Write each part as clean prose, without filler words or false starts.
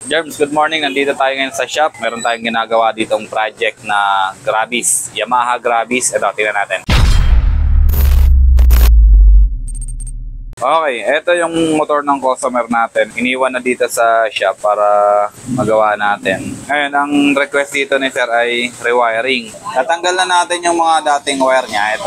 Germs, good morning. Nandito tayo ngayon sa shop. Meron tayong ginagawa ditong project na Grabis. Yamaha Grabis. Ito, tingnan natin. Okay, ito yung motor ng customer natin. Iniwan na dito sa shop para magawa natin. Ngayon, ang request dito ni sir ay rewiring. Natanggal na natin yung mga dating wire niya.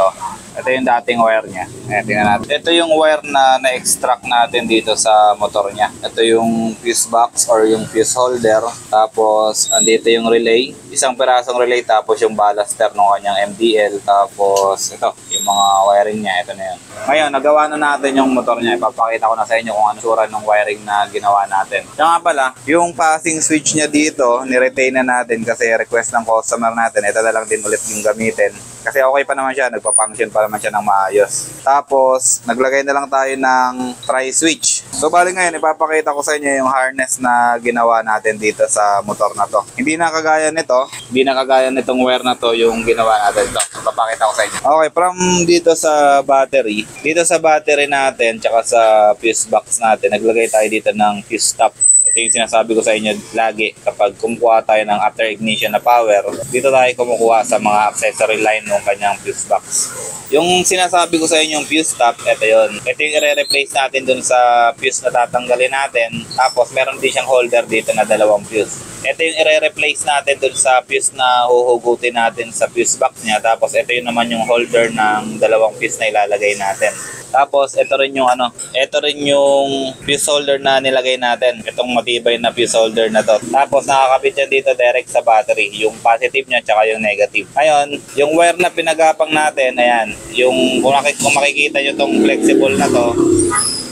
Ito yung dating wire niya. Ayan, tingnan natin. Ito yung wire na na-extract natin dito sa motor niya. Ito yung fuse box or yung fuse holder. Tapos, andito yung relay. Isang pirasong relay. Tapos yung ballaster ng kanyang MDL. Tapos, ito, yung mga wiring niya. Ito na yun. Ngayon, nagawa na natin yung motor niya. Ipapakita ko na sa inyo kung ano sura ng wiring na ginawa natin. Kaya nga pala, yung passing switch niya dito, niretain na natin kasi request ng customer natin. Ito na lang din ulit yung gamitin. Kasi okay pa naman siya, nagpa-function pa naman siya ng maayos. Tapos, naglagay na lang tayo ng tri-switch. So, bali ngayon, ipapakita ko sa inyo yung harness na ginawa natin dito sa motor na to. Hindi na kagaya nitong wire na to yung ginawa natin to. Ipapakita ko sa inyo. Okay, from dito sa battery natin, tsaka sa fuse box natin, naglagay tayo dito ng fuse stop. Ito yung sinasabi ko sa inyo lagi kapag kumukuha tayo ng after ignition na power, dito tayo kumukuha sa mga accessory line ng kanyang fuse box. Yung sinasabi ko sa inyo yung fuse stop, ito yun. Ito yung i-replace natin dun sa fuse na tatanggalin natin. Tapos meron din siyang holder dito na dalawang fuse. Ito yung i-replace natin dun sa fuse na huhugutin natin sa fuse box niya. Tapos ito yung naman yung holder ng dalawang fuse na ilalagay natin. Tapos ito rin yung fuse holder na nilagay natin. Itong matibay na fuse holder na to. Tapos nakakabit yan dito direct sa battery, yung positive niya tsaka yung negative. Ngayon, yung wire na pinagapang natin, ayan, yung kung makikita nyo tong flexible na to,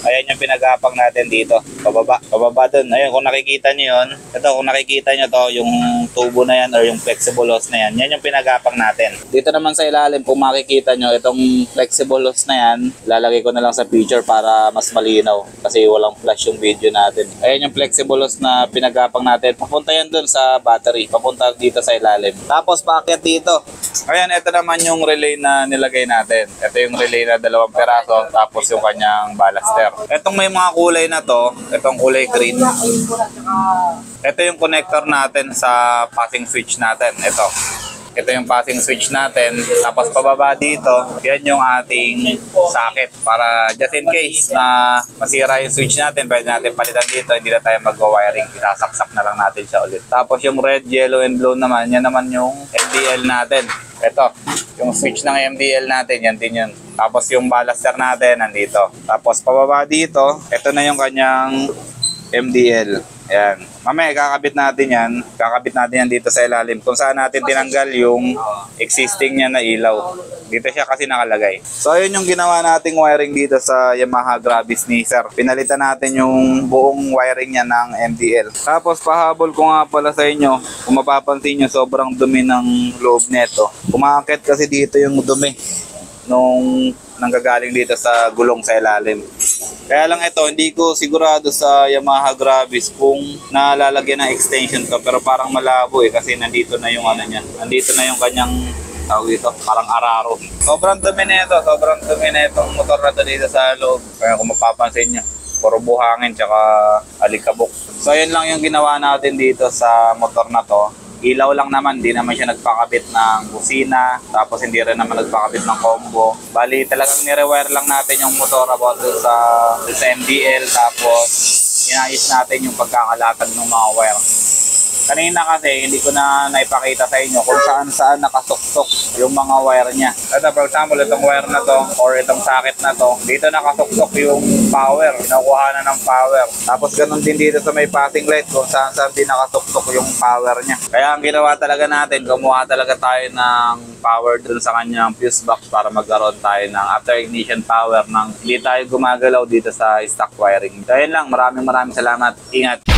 ayan yung pinagapang natin dito, pababa dun. Ayun, kung nakikita nyo yun, kung nakikita nyo to, yung tubo na yan or yung flexible hose na yan, yan yung pinagapang natin. Dito naman sa ilalim, kung makikita nyo, itong flexible hose na yan, lalagay ko na lang sa picture para mas malinaw kasi walang flash yung video natin. Ayan yung flexible hose na pinagapang natin, papunta yan dun sa battery, papunta dito sa ilalim. Tapos paakyat dito. Ayan, ito naman yung relay na nilagay natin. Ito yung relay na 2 peraso, tapos yung kanyang ballaster. Itong may mga kulay na to, itong kulay green. Ito yung connector natin sa passing switch natin. Ito yung passing switch natin. Tapos pababa dito, yan yung ating socket. Para just in case na masira yung switch natin, pwede natin palitan dito. Hindi na tayo mag-wiring. Isasaksak na lang natin siya ulit. Tapos yung red, yellow, and blue naman, yan naman yung MDL natin. Ito, yung switch ng MDL natin, yan din yun. Tapos yung ballaster natin, nandito. Tapos pababa dito, ito na yung kanyang MDL. Ayan. Mamaya, kakabit natin yan dito sa ilalim. Kung saan natin tinanggal yung existing niya na ilaw. Dito siya kasi nakalagay. So, ayun yung ginawa nating wiring dito sa Yamaha Grabis ni Sir. Pinalitan natin yung buong wiring niya ng MDL. Tapos, pahabol ko nga pala sa inyo. Kung mapapansin nyo, sobrang dumi ng loob neto. Umaakit kasi dito yung dumi nung nanggagaling dito sa gulong sa ilalim. Kaya lang ito, hindi ko sigurado sa Yamaha Grabis kung nalalagyan ng extension to, pero parang malabo kasi nandito na yung niya. Nandito na yung kanyang tawag dito, parang araro. Sobrang dumi na itong motor na to dito sa loob. Kaya kung mapapansin nyo, puro buhangin tsaka alikabok. So yun lang yung ginawa natin dito sa motor na to. Ilaw lang naman, hindi naman siya nagpakabit ng busina, tapos hindi rin naman nagpakabit ng combo. Bali talagang nirewire lang natin yung motor about sa MDL, tapos inayos natin yung pagkakalatag ng mga wire. Kanina kasi hindi ko na naipakita sa inyo kung saan nakasuksok yung mga wire niya. Ito, for example, itong wire na to or itong socket na to, dito nakasuksok yung power, kinukuha na ng power. Tapos ganun din dito sa may passing light kung saan din nakasuksok yung power niya. Kaya ang ginawa talaga natin, kumuha talaga tayo ng power dun sa kanyang fuse box para magkaroon tayo ng after ignition power nang hindi tayo gumagalaw dito sa stock wiring. So yun lang, maraming salamat. Ingat!